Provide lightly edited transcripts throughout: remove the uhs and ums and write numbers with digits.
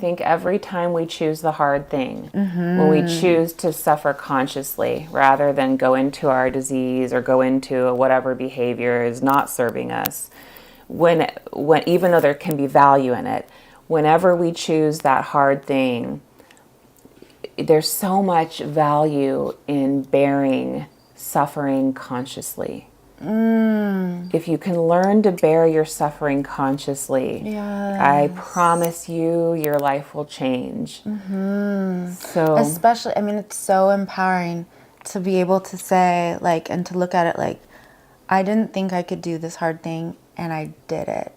think every time we choose the hard thing, when we choose to suffer consciously rather than go into our disease or go into whatever behavior is not serving us, when even though there can be value in it, whenever we choose that hard thing, there's so much value in bearing suffering consciously. If you can learn to bear your suffering consciously, I promise you your life will change. So especially, I mean, it's so empowering to be able to say, like, and to look at it like, I didn't think I could do this hard thing, and I did it.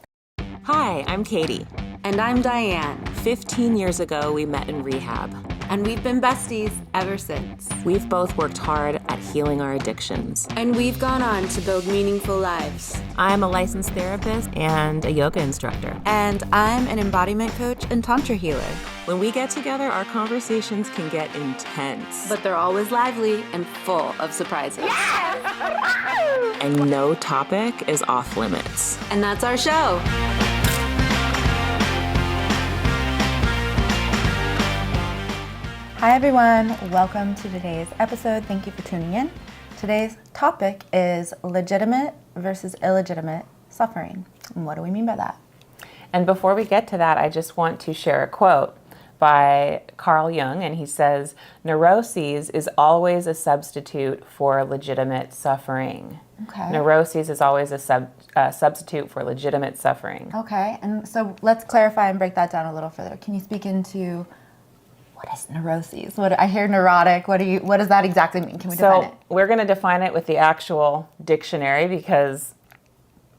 Hi, I'm Katie. And I'm Diane. 15 years ago, we met in rehab. And we've been besties ever since. We've both worked hard at healing our addictions. And we've gone on to build meaningful lives. I'm a licensed therapist and a yoga instructor. And I'm an embodiment coach and Tantra healer. When we get together, our conversations can get intense. But they're always lively and full of surprises. Yes! And no topic is off limits. And that's our show. Hi everyone, welcome to today's episode. Thank you for tuning in. Today's topic is legitimate versus illegitimate suffering. And what do we mean by that? And before we get to that, I just want to share a quote by Carl Jung, and he says, "Neuroses is always a substitute for legitimate suffering." Okay. Neuroses is always a substitute for legitimate suffering. Okay, and so let's clarify and break that down a little further. Can you speak into what is neuroses? What I hear neurotic. What does that exactly mean? Can we define it? So we're going to define it with the actual dictionary because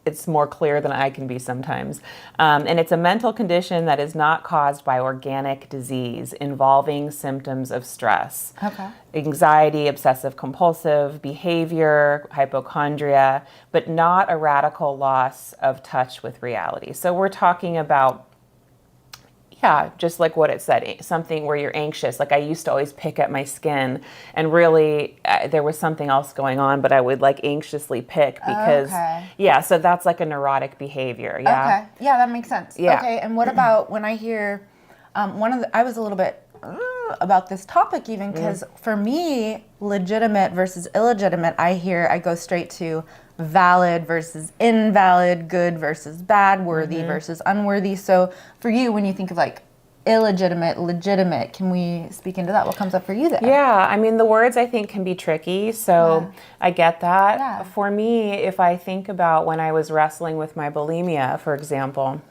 it's more clear than I can be sometimes. And it's a mental condition that is not caused by organic disease involving symptoms of stress. Okay. Anxiety, obsessive compulsive behavior, hypochondria, but not a radical loss of touch with reality. So we're talking about just like what it said, something where you're anxious. Like I used to always pick at my skin and really there was something else going on, but I would like anxiously pick because, so that's like a neurotic behavior. Yeah. Okay. Yeah, that makes sense. Yeah. Okay. And what about when I hear I was a little bit about this topic even because for me, legitimate versus illegitimate, I go straight to valid versus invalid, good versus bad, worthy versus unworthy. So for you, when you think of like illegitimate, legitimate, can we speak into that? What comes up for you there? Yeah, I mean, the words I think can be tricky, so I get that. Yeah. For me, if I think about when I was wrestling with my bulimia, for example,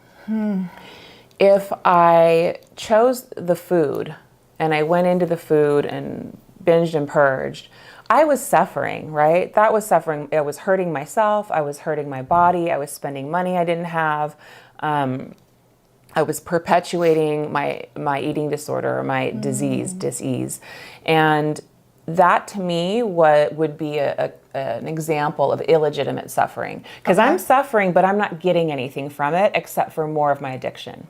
if I chose the food and I went into the food and binged and purged, I was suffering, right? That was suffering. I was hurting myself. I was hurting my body. I was spending money I didn't have. I was perpetuating my eating disorder or my disease. And that to me would be an example of illegitimate suffering. Because I'm suffering, but I'm not getting anything from it except for more of my addiction.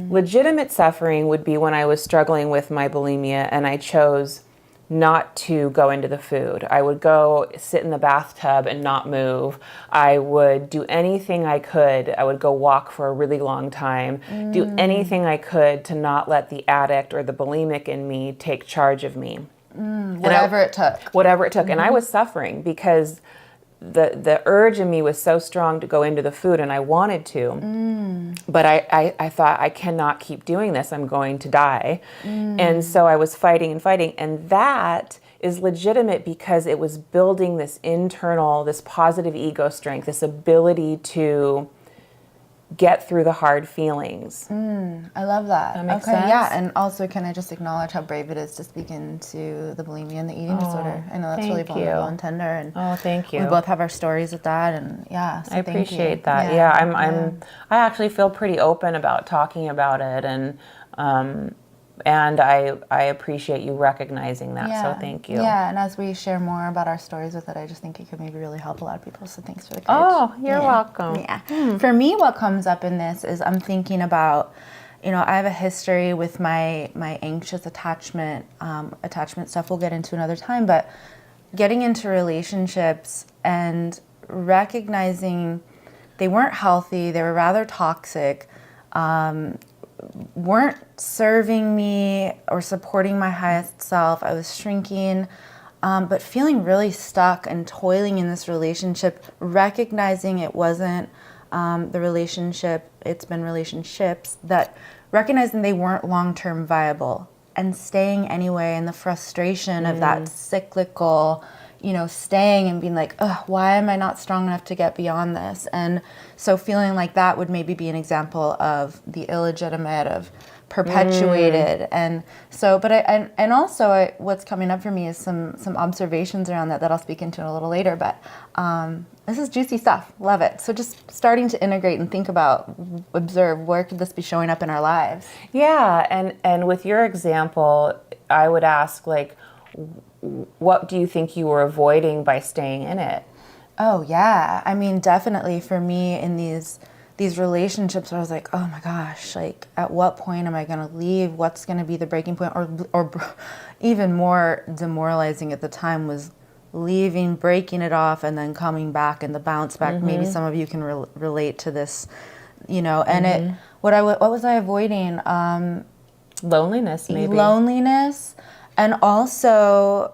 Legitimate suffering would be when I was struggling with my bulimia and I chose not to go into the food. I would go sit in the bathtub and not move. I would do anything I could. I would go walk for a really long time, do anything I could to not let the addict or the bulimic in me take charge of me. Whatever it took. Whatever it took. And I was suffering because the urge in me was so strong to go into the food and I wanted to, but I thought I cannot keep doing this. I'm going to die. And so I was fighting and that is legitimate because it was building this internal, this positive ego strength, this ability to get through the hard feelings. I love that. That makes sense? Yeah, and also can I just acknowledge how brave it is to speak into the bulimia and the eating disorder. I know that's really vulnerable and tender. And thank you. We both have our stories with that, and so I appreciate that. Yeah, I actually feel pretty open about talking about it, and I appreciate you recognizing that. So thank you. Yeah, and as we share more about our stories with it, I just think it could maybe really help a lot of people. So thanks for the courage. Oh, you're welcome. Yeah. For me, what comes up in this is I'm thinking about, I have a history with my anxious attachment stuff we'll get into another time, but getting into relationships and recognizing they weren't healthy, they were rather toxic, weren't serving me or supporting my highest self. I was shrinking, but feeling really stuck and toiling in this relationship, recognizing it wasn't the relationship, it's been relationships, that recognizing they weren't long-term viable and staying anyway, and the frustration of that cyclical, staying and being like, ugh, why am I not strong enough to get beyond this? And so feeling like that would maybe be an example of the illegitimate, of perpetuated. And so, but what's coming up for me is some observations around that I'll speak into a little later, but this is juicy stuff. Love it. So just starting to integrate and think about, observe, where could this be showing up in our lives? Yeah, and with your example, I would ask, like, what do you think you were avoiding by staying in it? Oh, yeah. I mean, definitely for me in these relationships where I was like, oh my gosh, like, at what point am I going to leave? What's going to be the breaking point? Or even more demoralizing at the time was leaving, breaking it off, and then coming back, and the bounce back. Maybe some of you can relate to this, and what was I avoiding? Loneliness, maybe. Loneliness, and also,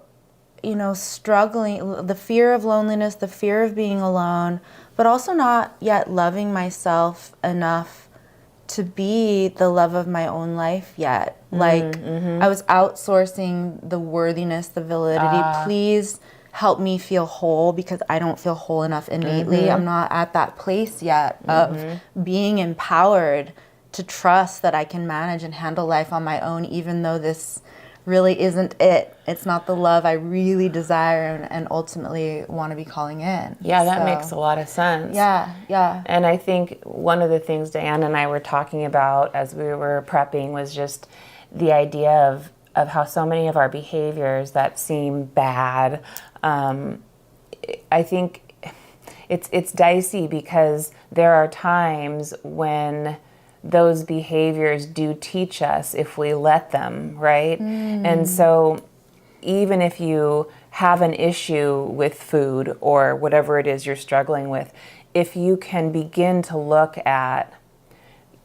struggling, the fear of loneliness, the fear of being alone, but also not yet loving myself enough to be the love of my own life yet. Like, I was outsourcing the worthiness, the validity. Please help me feel whole, because I don't feel whole enough innately. I'm not at that place yet of being empowered to trust that I can manage and handle life on my own, even though this really isn't it. It's not the love I really desire and ultimately want to be calling in. Yeah, that makes a lot of sense. Yeah. And I think one of the things Diane and I were talking about as we were prepping was just the idea of how so many of our behaviors that seem bad, I think it's dicey, because there are times when those behaviors do teach us if we let them, right? And so even if you have an issue with food or whatever it is you're struggling with, if you can begin to look at,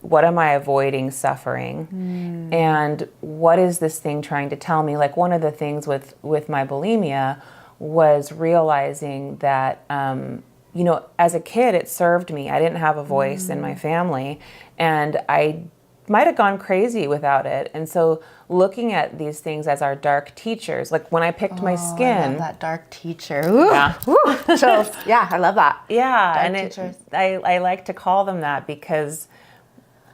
what am I avoiding suffering? And what is this thing trying to tell me? Like, one of the things with my bulimia was realizing that, as a kid, it served me. I didn't have a voice in my family, and I might have gone crazy without it. And so looking at these things as our dark teachers, like when I picked my skin. I love that dark teacher. Ooh, yeah. Chills. Yeah, I love that. Yeah, dark and teachers. I like to call them that because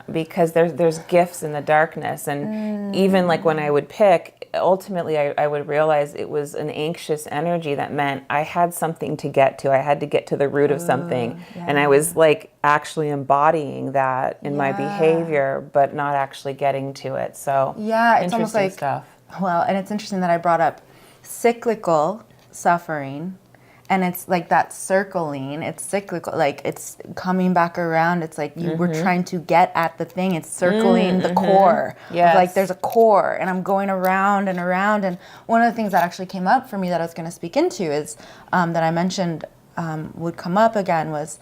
there's gifts in the darkness. And even like when I would pick, ultimately I would realize it was an anxious energy that meant I had something to get to. I had to get to the root of something. Yeah. And I was like actually embodying that in my behavior, but not actually getting to it. So yeah, it's almost like stuff. Well, and it's interesting that I brought up cyclical suffering. And it's like that circling, it's cyclical, like it's coming back around. It's like you were trying to get at the thing. It's circling the core. Yes. Like there's a core, and I'm going around and around. And one of the things that actually came up for me that I was going to speak into is that I mentioned would come up again was,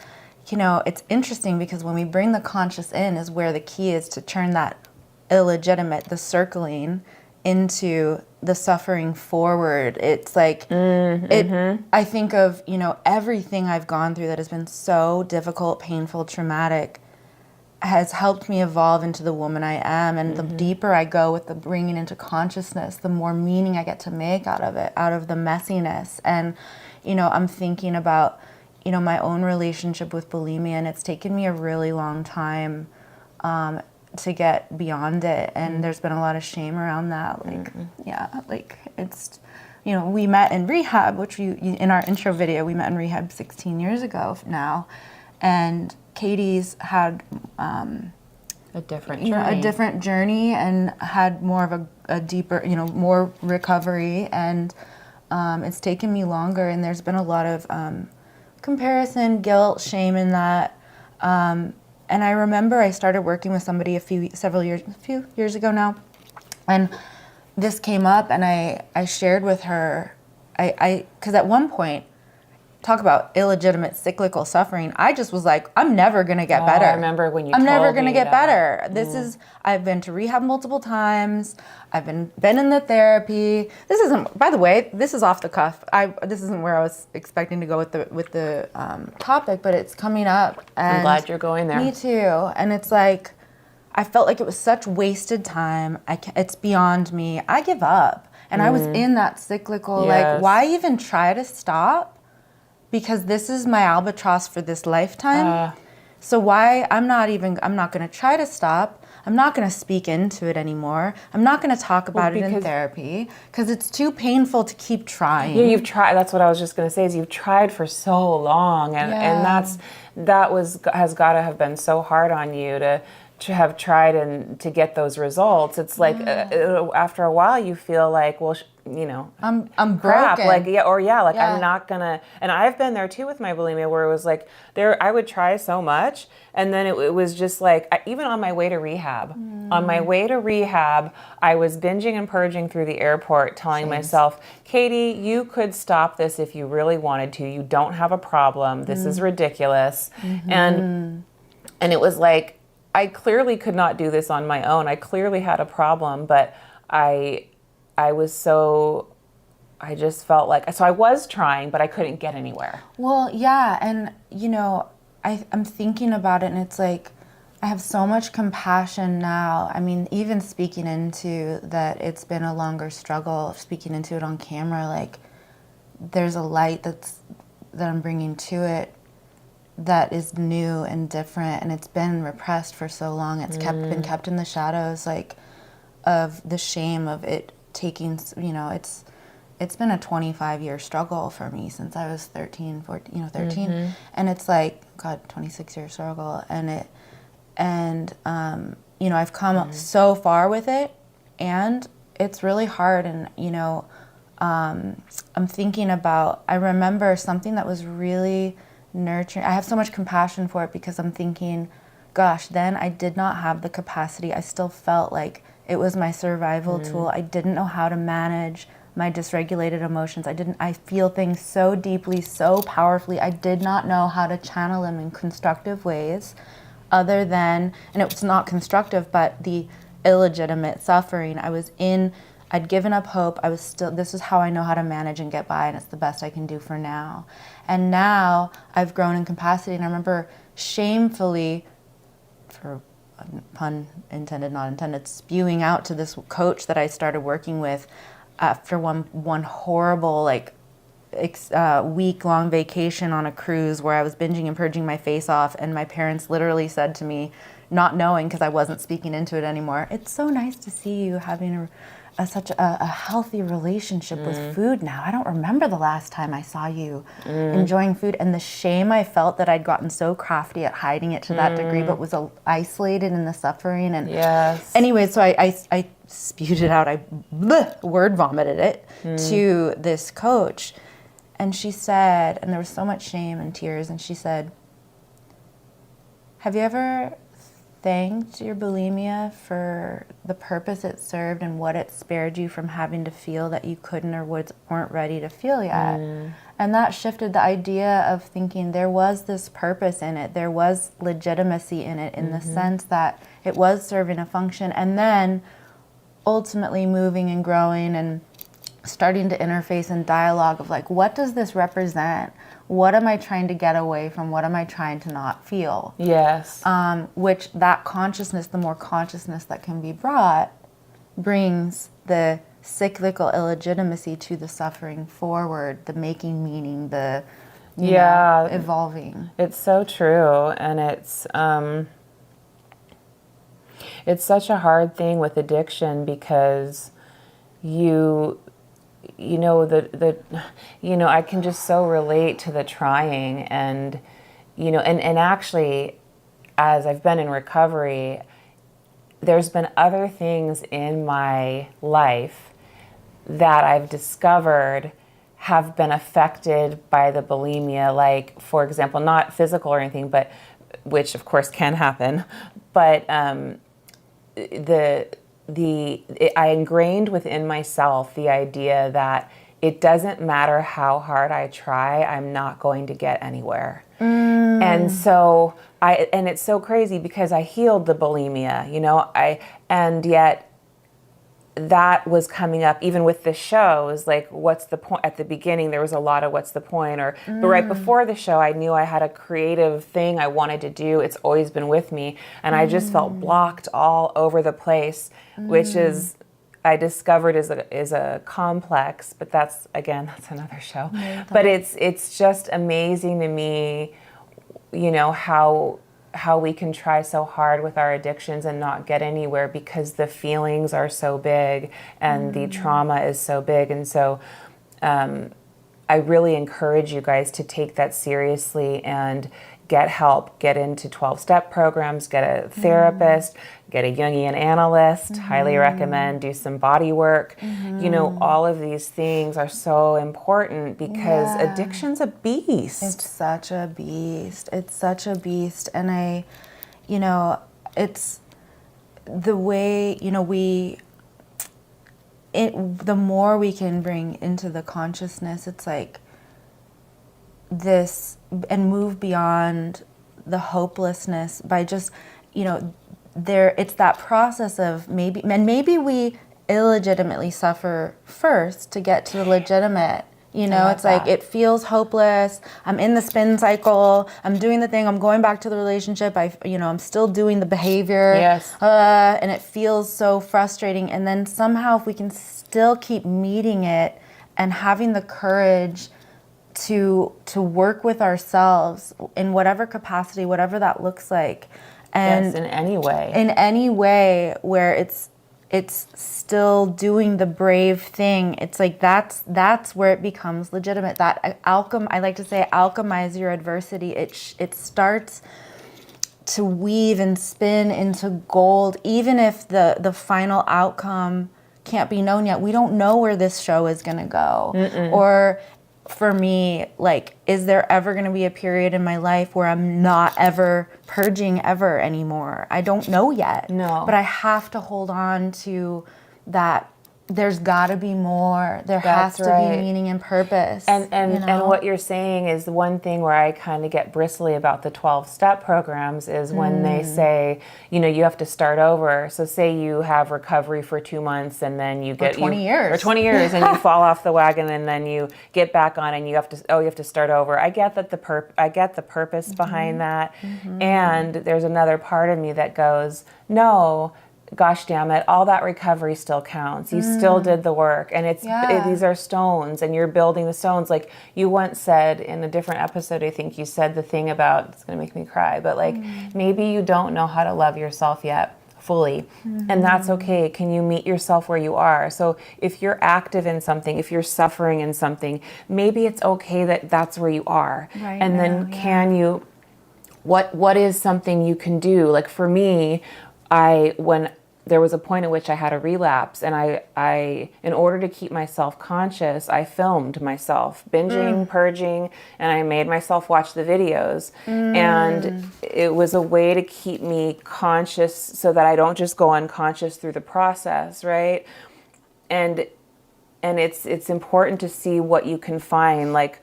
it's interesting because when we bring the conscious in is where the key is to turn that illegitimate, the circling, into the suffering forward. It's like, I think of, everything I've gone through that has been so difficult, painful, traumatic, has helped me evolve into the woman I am. And the deeper I go with the bringing into consciousness, the more meaning I get to make out of it, out of the messiness. And, I'm thinking about, my own relationship with bulimia, and it's taken me a really long time to get beyond it, and there's been a lot of shame around that. Like, it's, we met in rehab, which in our intro video, we met in rehab 16 years ago now, and Katie's had A different journey and had more of a deeper, more recovery, and it's taken me longer, and there's been a lot of comparison, guilt, shame in that. And I remember I started working with somebody a few years ago now, and this came up, and I shared with her, because at one point, talk about illegitimate cyclical suffering. I just was like, I'm never going to get better. I remember when you I'm never told going to me get that. better. This is, I've been to rehab multiple times. I've been in the therapy. This isn't, by the way, this is off the cuff. This isn't where I was expecting to go with the topic, but it's coming up. And I'm glad you're going there. Me too. And it's like, I felt like it was such wasted time. It's beyond me. I give up. And I was in that cyclical, like, why even try to stop? Because this is my albatross for this lifetime. So why, I'm not going to try to stop. I'm not going to speak into it anymore. I'm not going to talk about it in therapy because it's too painful to keep trying. Yeah, you've tried. That's what I was just going to say is you've tried for so long. And has got to have been so hard on you to have tried and to get those results. It's like after a while you feel like, well, I'm crap. Broken. Like I'm not gonna. And I've been there too with my bulimia, where it was like I would try so much, and then it was just like even on my way to rehab. On my way to rehab, I was binging and purging through the airport, telling myself, Katie, you could stop this if you really wanted to. You don't have a problem. This is ridiculous. And it was like, I clearly could not do this on my own. I clearly had a problem, but I just felt like, so I was trying, but I couldn't get anywhere. Well, yeah, and I'm thinking about it, and it's like, I have so much compassion now. I mean, even speaking into that, it's been a longer struggle, speaking into it on camera, like, there's a light that I'm bringing to it that is new and different, and it's been repressed for so long. It's been kept in the shadows, like, of the shame of it taking, it's been a 25-year struggle for me since I was 13. And it's like, God, 26-year struggle. And I've come so far with it, and it's really hard. And, I'm thinking about, I remember something that was really nurturing. I have so much compassion for it because I'm thinking, gosh, then I did not have the capacity. I still felt like it was my survival tool. I didn't know how to manage my dysregulated emotions. I feel things so deeply, so powerfully. I did not know how to channel them in constructive ways other than, and it was not constructive, but the illegitimate suffering. I'd given up hope. This is how I know how to manage and get by, and it's the best I can do for now. And now I've grown in capacity, and I remember shamefully, for pun intended, not intended, spewing out to this coach that I started working with after one horrible, week-long vacation on a cruise where I was binging and purging my face off, and my parents literally said to me, not knowing because I wasn't speaking into it anymore, "It's so nice to see you having such a healthy relationship with food now. I don't remember the last time I saw you enjoying food." And the shame I felt that I'd gotten so crafty at hiding it to that degree, but was isolated in the suffering. And anyway, so I spewed it out. I word vomited it to this coach. And she said, and there was so much shame and tears, and she said, "Have you ever thanked your bulimia for the purpose it served and what it spared you from having to feel that you couldn't or weren't ready to feel yet?" And that shifted the idea of thinking there was this purpose in it. There was legitimacy in it, in the sense that it was serving a function. And then ultimately moving and growing and starting to interface in dialogue of like, what does this represent? What am I trying to get away from? What am I trying to not feel? Yes. Which that consciousness, the more consciousness that can be brought, brings the cyclical illegitimacy to the suffering forward, the making meaning, the evolving. It's so true, and it's such a hard thing with addiction because I can just so relate to the trying, and actually, as I've been in recovery, there's been other things in my life that I've discovered have been affected by the bulimia, like, for example, not physical or anything, but which of course can happen, but I ingrained within myself the idea that it doesn't matter how hard I try, I'm not going to get anywhere. And so and it's so crazy because I healed the bulimia, and yet that was coming up even with the show. Is like, what's the point? At the beginning, there was a lot of what's the point, but right before the show, I knew I had a creative thing I wanted to do. It's always been with me, and I just felt blocked all over the place, which is, I discovered is a complex, but that's another show. But it's just amazing to me, how we can try so hard with our addictions and not get anywhere because the feelings are so big and the trauma is so big. And so I really encourage you guys to take that seriously and get help, get into 12-step programs, get a therapist, get a Jungian analyst, highly recommend, do some body work. All of these things are so important because addiction's a beast. It's such a beast. And it's the way, the more we can bring into the consciousness, it's like this, and move beyond the hopelessness by just, it's that process of maybe we illegitimately suffer first to get to the legitimate. It's like it feels hopeless. I'm in the spin cycle. I'm doing the thing. I'm going back to the relationship. I'm still doing the behavior. Yes. And it feels so frustrating. And then somehow, if we can still keep meeting it and having the courage to work with ourselves in whatever capacity, whatever that looks like, and yes, in any way where it's still doing the brave thing. It's like that's where it becomes legitimate. That I like to say, alchemize your adversity. It starts to weave and spin into gold, even if the final outcome can't be known yet. We don't know where this show is going to go. Or for me, like, is there ever going to be a period in my life where I'm not ever purging ever anymore? I don't know yet. No. But I have to hold on to that. There's got to be more. There has to be meaning and purpose. And what you're saying is the one thing where I kind of get bristly about the 12-step programs is when they say, you have to start over. So say you have recovery for 2 months and then you get 20 years. Or 20 years and you fall off the wagon and then you get back on and you have to start over. I get that I get the purpose behind that. And there's another part of me that goes, no, gosh damn it, all that recovery still counts. You still did the work, and these are stones, and you're building the stones. Like you once said in a different episode, I think you said the thing about, it's going to make me cry, but like maybe you don't know how to love yourself yet fully, and that's okay. Can you meet yourself where you are? So if you're active in something, if you're suffering in something, maybe it's okay that that's where you are. And then can you, what is something you can do? Like for me, when there was a point at which I had a relapse, and I in order to keep myself conscious, I filmed myself binging, purging, and I made myself watch the videos. And it was a way to keep me conscious so that I don't just go unconscious through the process, right? And it's important to see what you can find, like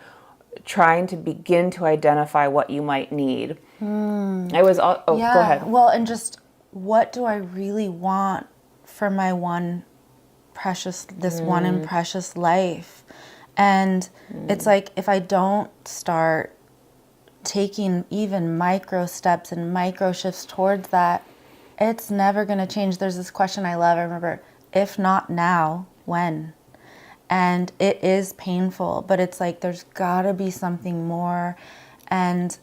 trying to begin to identify what you might need. Go ahead. Well, and just, what do I really want for my one and precious life? And it's like, if I don't start taking even micro steps and micro shifts towards that, it's never going to change. There's this question I love. I remember, if not now, when? And it is painful, but it's like, there's got to be something more. And,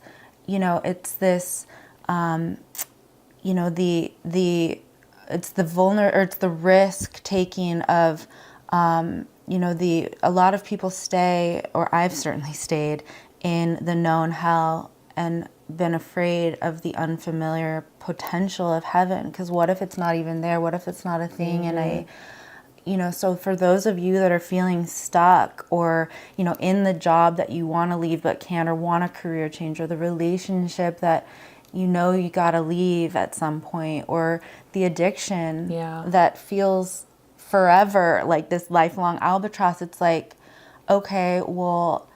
it's this, it's the risk taking of, a lot of people stay, or I've certainly stayed in the known hell and been afraid of the unfamiliar potential of heaven. Because what if it's not even there? What if it's not a thing? And so for those of you that are feeling stuck, or, in the job that you want to leave but can't, or want a career change, or the relationship that you gotta leave at some point, or the addiction that feels forever, like this lifelong albatross, it's like, okay, well,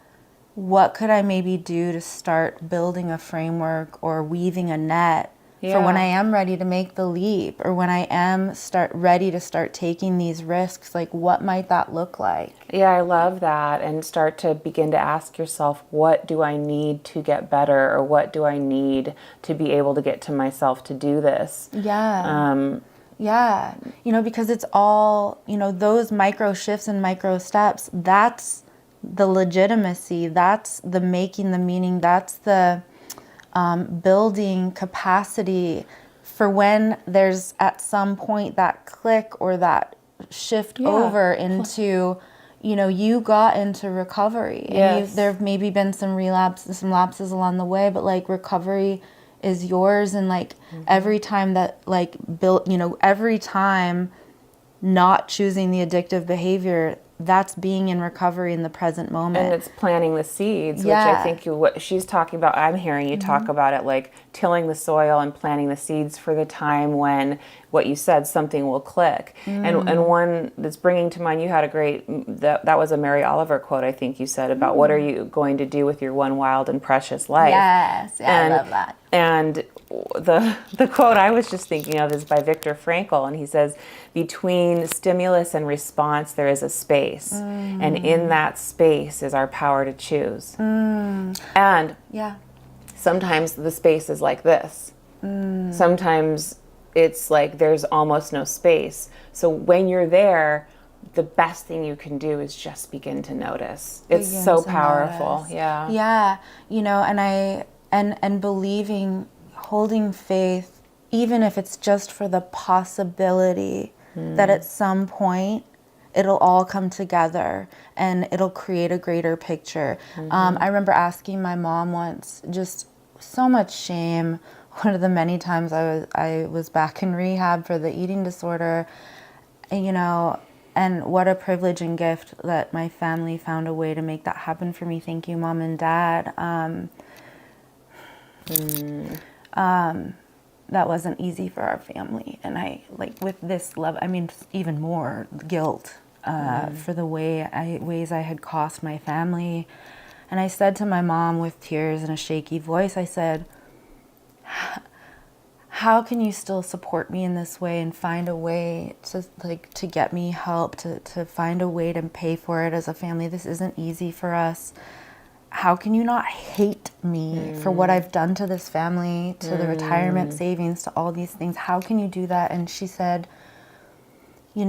what could I maybe do to start building a framework or weaving a net for when I am ready to make the leap, or when I am ready to start taking these risks? Like, what might that look like? Yeah, I love that. And start to begin to ask yourself, what do I need to get better? Or what do I need to be able to get to myself to do this? Yeah. Yeah. Because it's all, those micro shifts and micro steps, that's the legitimacy, that's the making the meaning, that's the building capacity for when there's at some point that click or that shift over into, you got into recovery. And there have maybe been some lapses along the way, but like recovery is yours. And like every time that every time not choosing the addictive behavior, that's being in recovery in the present moment. And it's planting the seeds, which I think what she's talking about, I'm hearing you talk about it, like tilling the soil and planting the seeds for the time when, what you said, something will click. And one that's bringing to mind, you had a great, that was a Mary Oliver quote, I think you said, about what are you going to do with your one wild and precious life? Yes, I love that. And the quote I was just thinking of is by Viktor Frankl, and he says, between stimulus and response, there is a space. And in that space is our power to choose. And sometimes the space is like this. Sometimes it's like there's almost no space. So when you're there, the best thing you can do is just begin to notice. It's so powerful. Yeah. And believing, holding faith, even if it's just for the possibility that at some point it'll all come together and it'll create a greater picture. I remember asking my mom once, just so much shame, one of the many times I was back in rehab for the eating disorder, and what a privilege and gift that my family found a way to make that happen for me. Thank you, Mom and Dad. That wasn't easy for our family. And I, with this love, even more guilt for the ways I had cost my family. And I said to my mom with tears and a shaky voice, I said, how can you still support me in this way and find a way to get me help, to find a way to pay for it as a family? This isn't easy for us. How can you not hate me for what I've done to this family, to the retirement savings, to all these things? How can you do that? And she said, she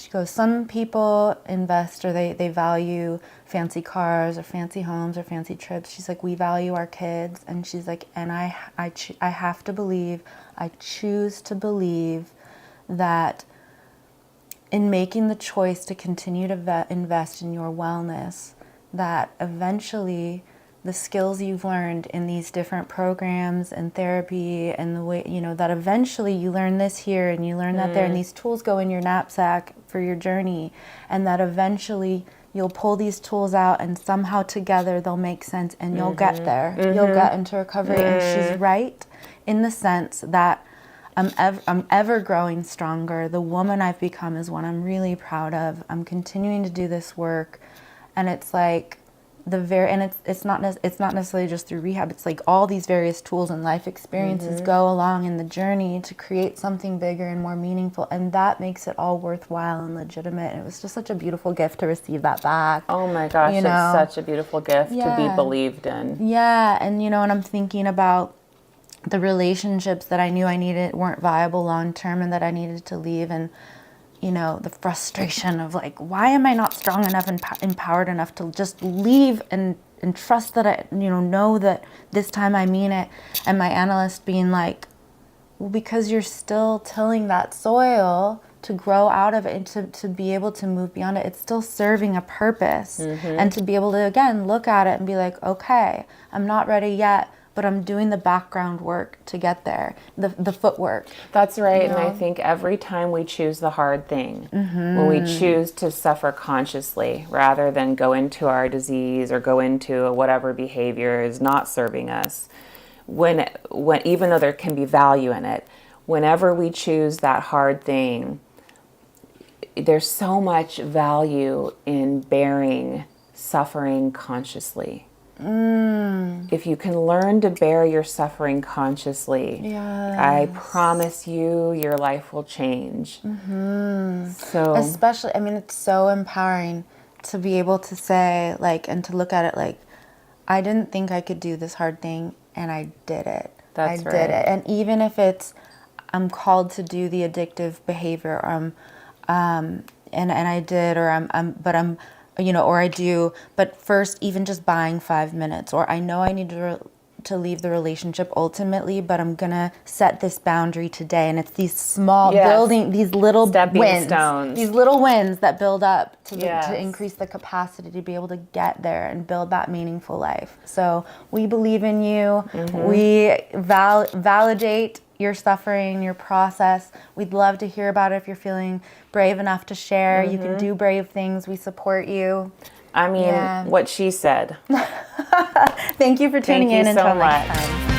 goes, some people invest or they value fancy cars or fancy homes or fancy trips. She's like, we value our kids. And she's like, and I have to believe, I choose to believe that in making the choice to continue to invest in your wellness, that eventually the skills you've learned in these different programs and therapy and the way, that eventually you learn this here and you learn that there, and these tools go in your knapsack for your journey, and that eventually you'll pull these tools out and somehow together they'll make sense and you'll get there. You'll get into recovery. And she's right in the sense that I'm ever growing stronger. The woman I've become is one I'm really proud of. I'm continuing to do this work, and it's like it's not necessarily just through rehab. It's like all these various tools and life experiences go along in the journey to create something bigger and more meaningful, and that makes it all worthwhile and legitimate. And it was just such a beautiful gift to receive that back. Oh my gosh, it's such a beautiful gift to be believed in. Yeah, and and I'm thinking about the relationships that I knew I needed weren't viable long term and that I needed to leave, and the frustration of like, why am I not strong enough and empowered enough to just leave and trust that I know that this time I mean it. And my analyst being like, well, because you're still tilling that soil to grow out of it and to be able to move beyond it. It's still serving a purpose. And to be able to, again, look at it and be like, okay, I'm not ready yet, but I'm doing the background work to get there, the footwork. That's right. And I think every time we choose the hard thing, when we choose to suffer consciously rather than go into our disease or go into whatever behavior is not serving us, when even though there can be value in it, whenever we choose that hard thing, there's so much value in bearing suffering consciously. If you can learn to bear your suffering consciously, I promise you, your life will change. So, especially, I mean, it's so empowering to be able to say, like, and to look at it like, I didn't think I could do this hard thing, and I did it. That's I right. did it. And even if it's, I'm called to do the addictive behavior, or and I did, or I'm, you know, or I do, but first, even just buying 5 minutes, or I know I need to leave the relationship ultimately, but I'm gonna set this boundary today. And it's these small building, these little stepping wins, stones. these little wins that build up to Yes. to increase the capacity to be able to get there and build that meaningful life. So we believe in you. We validate your suffering, your process. We'd love to hear about it if you're feeling brave enough to share. You can do brave things. We support you. I mean, what she said. Thank you for tuning Thank you in. so Until much. next time.